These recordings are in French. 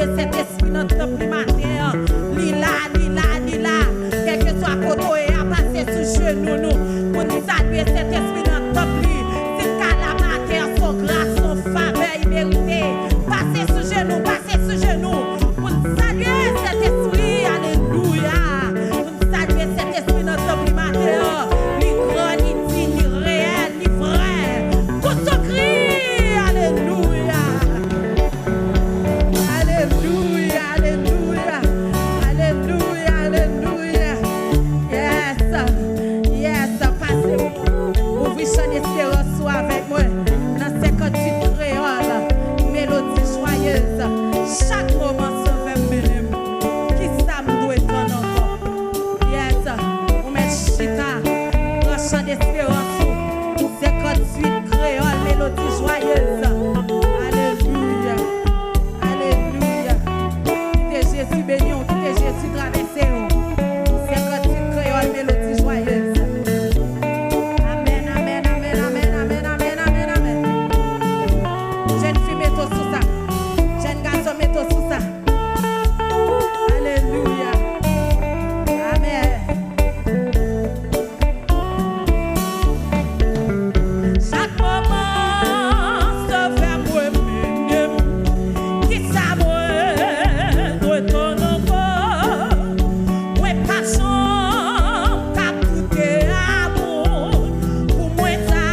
saluer cet esprit dans notre primaire. Lila. Quel que soit côté, à passer sous genoux nous. Pour nous saluer cet esprit dans notre vie. C'est qu'à la matière, son grâce, son faveur immérité. Passez sous genoux. Pour nous saluer cet esprit. Alléluia. Pour nous saluer cet esprit dans notre primaire. Ni grand, ni digne, ni réel, ni vrai. Tout ce cri. Alléluia. Yes, passez-vous. Ouvrez son espérance soit avec moi. Dans 58 créoles, mélodie joyeuse. Chaque moment sauve un bénim. Qui ça me doit être encore? Yes, on met chita. Dans chant d'espérance. 58 créoles, mélodie joyeuse. Alléluia. Quittez Jésus béni, quittez Jésus traversé. 58 créoles, mélodie joyeuse. Jeune fille, mets-toi sous ça. Jeune garçon, mets-toi sous ça. Alléluia. Amen. Chaque moment, ça fait moi minime. Qui ça moi, doit ton encore. Ouais, passion, capouté amour. Pour moi, ça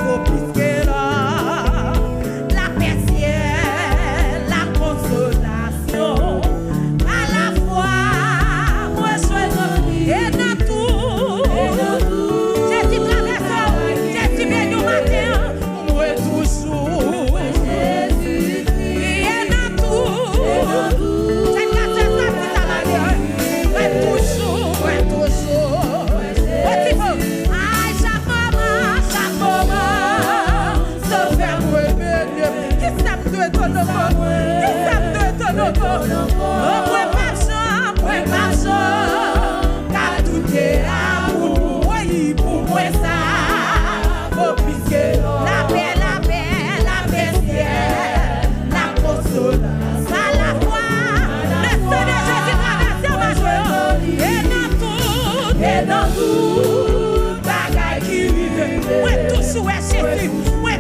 vaut plus que l'or. La paix ciel, la consolation. À la fois, moi, je et dans tout. J'ai dit traversé, j'ai dit bien au matin. Moi, toujours. Jésus, et dans tout. C'est la seule chose qui t'a malheur. Moi, toujours. Petit peu. Aïe, chaque moment, ça fait moi bénir. Qui ça me doit ton nom? Qui ça me doit ton nom? Oh, moi, pas chant, car tout est amour. Oui, pour moi, ça vaut plus que l'or. La paix, ciel, la consolation. À la fois, le sang de Jésus traverse ma joie. Et dans tout, bagaille qui vive. Moi,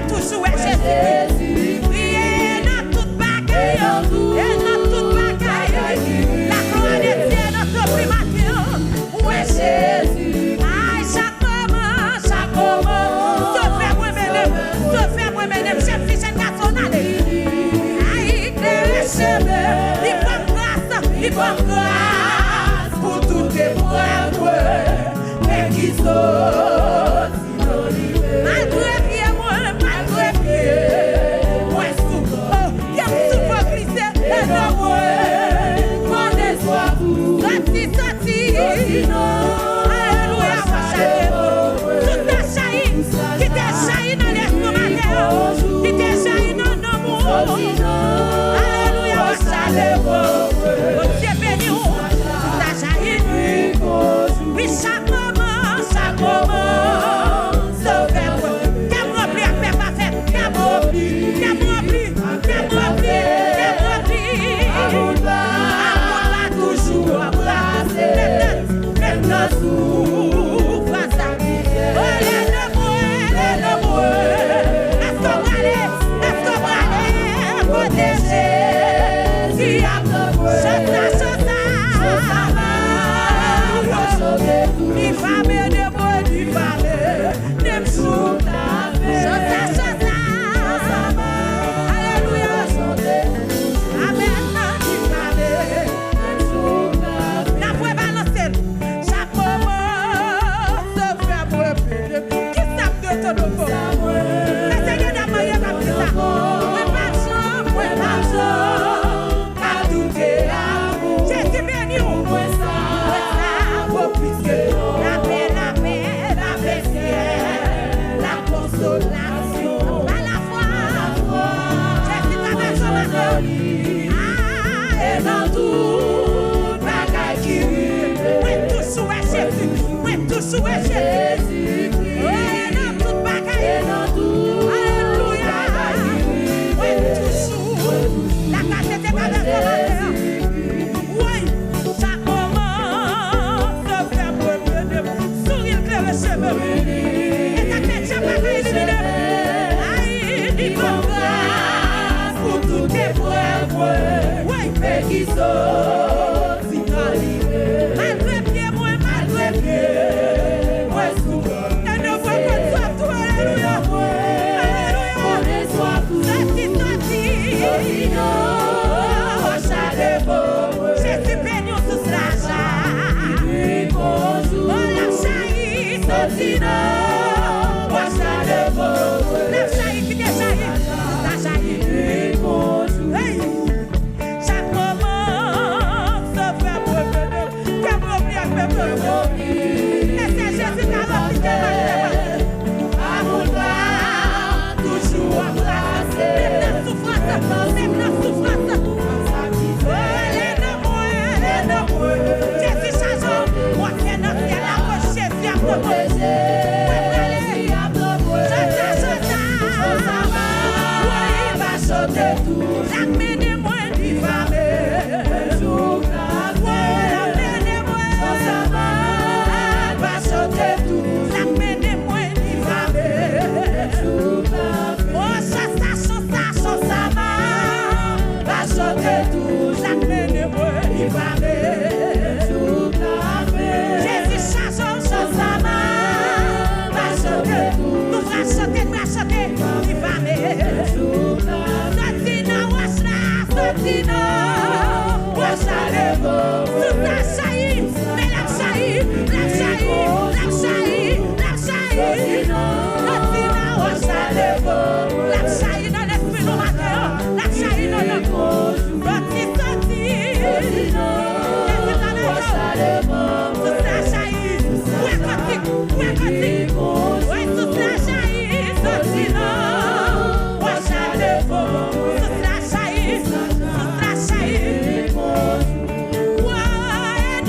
toujours est Jésus. Et dans toute bagaille. La gloire de Dieu est notre primature. Où est Jésus? Aïe, chaque moment. Sauvez-moi, mesdames, chef, fille, jeune garçon, allez. Aïe, éclairez chemin. Il prend grâce pour toutes les preuves. Mais qui sont malgré pied, moi souffre. Qui souffre glissé, et non, moi, mon espoir vous. Sorti. Alléluia, tout a jailli, qui t'a jailli dans l'estomac, qui t'a jailli dans l'amour. Alléluia, chaleur. Dieu béni, tout a jailli. Oui, chaque moment, sauvez-moi. Qu'elle me remplit à faire pas faire. Qu'elle me remplit. Amour va toujours embrasser. Maintenant, souffrance à vie. Oh, les nombreux. Est-ce qu'on va aller protéger? Si à chose ni famille de moi, ni famille, nem sous ta vie. Alléluia. Amen. Ni famille, nem sous ta vie. La voix balancée. Chaque moment, ça fait moi péter. Qui ça me donne ton nom? Le Seigneur n'a pas eu à faire ça. Moi, pas chant. Car tout est amour. Jésus béni. Moi, ça vaut plus que l'or. La paix, ciel, la consolation. À la fois, Jésus traverse ma jolie. Et dans tout, bagaille qui vive. Oui, tout souhait Jésus. Et dans tout bagaille. Alléluia. Oui, tout souhait. La casse était Why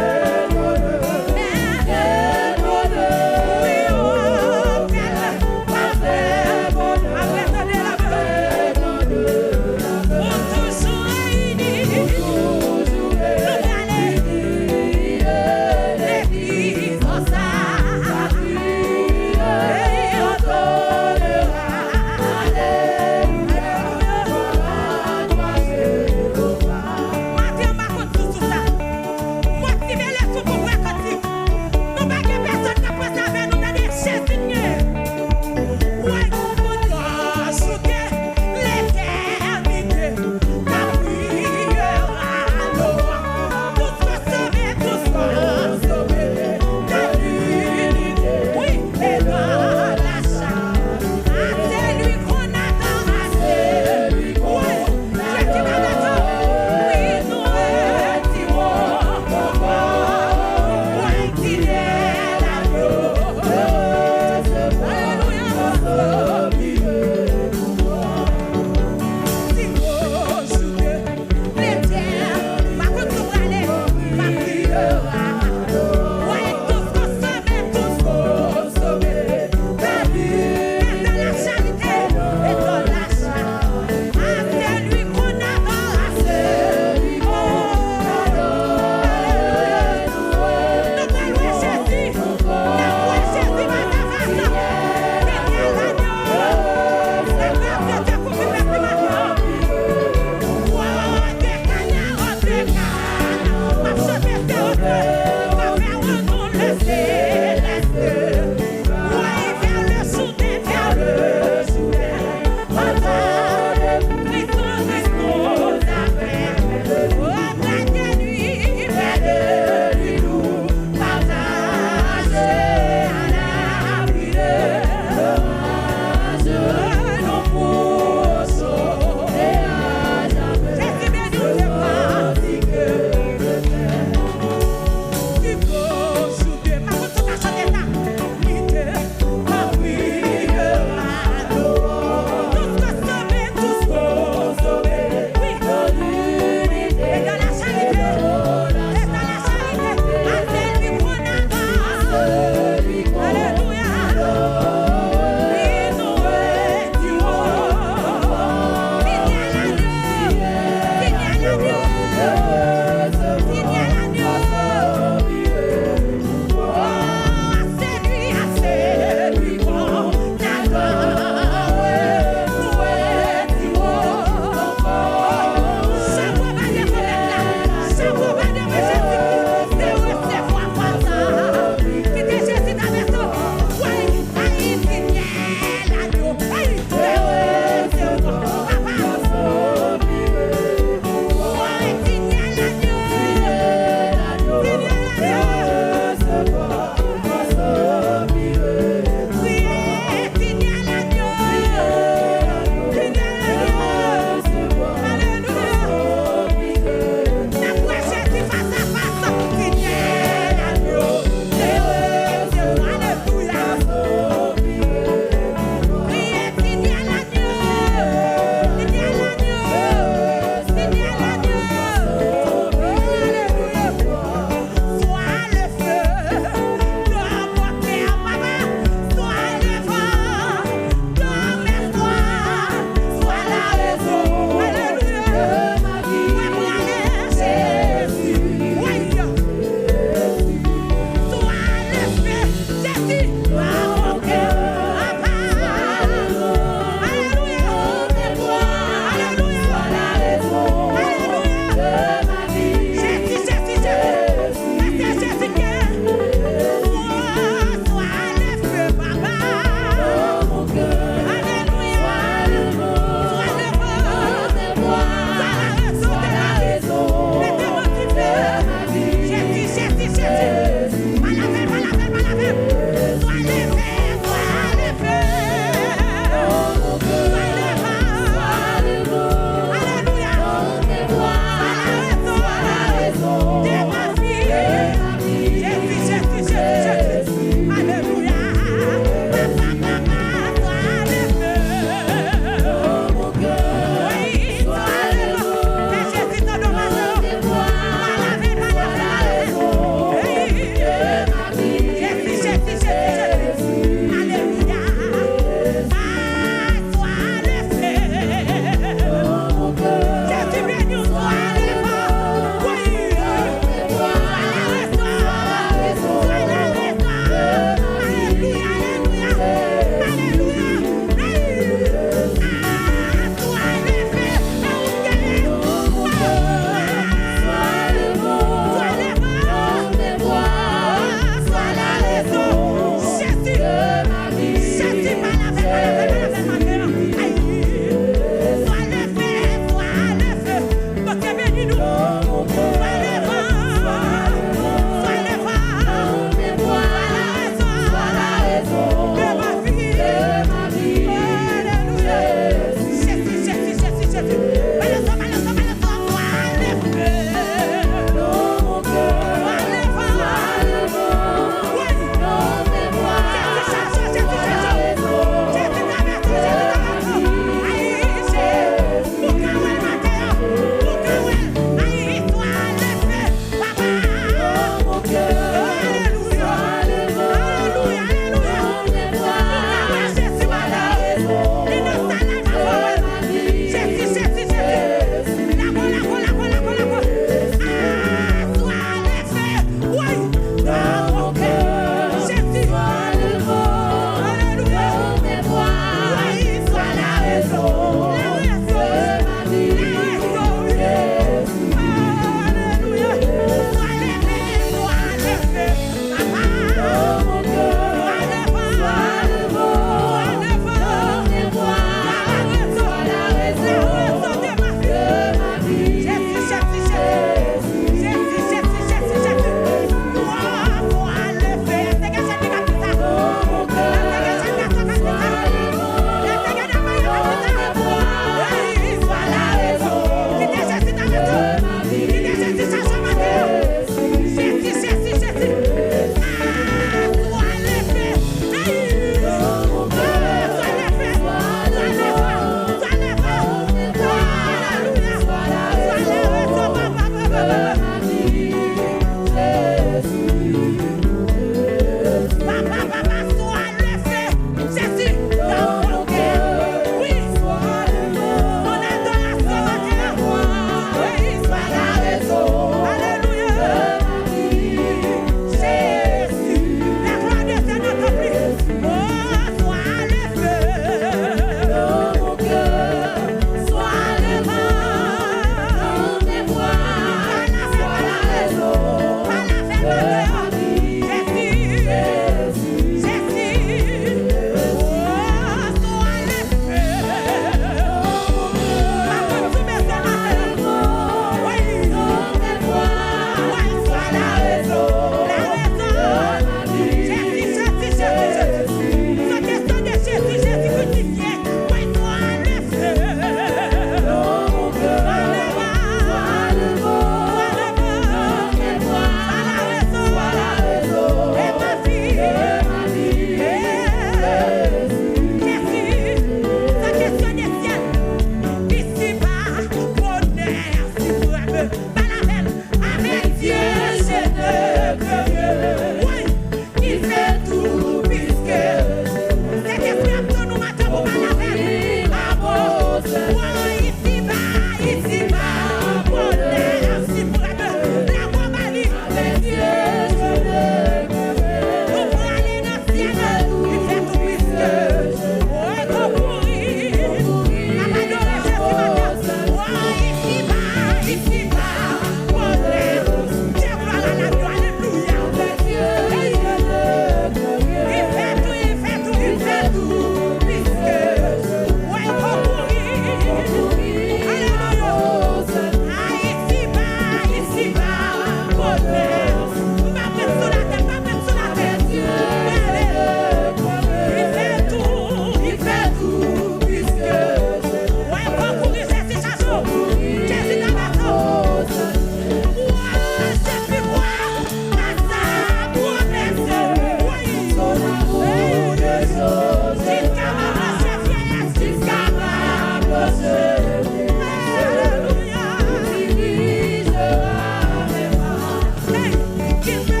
Alléluia.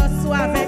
force soit avec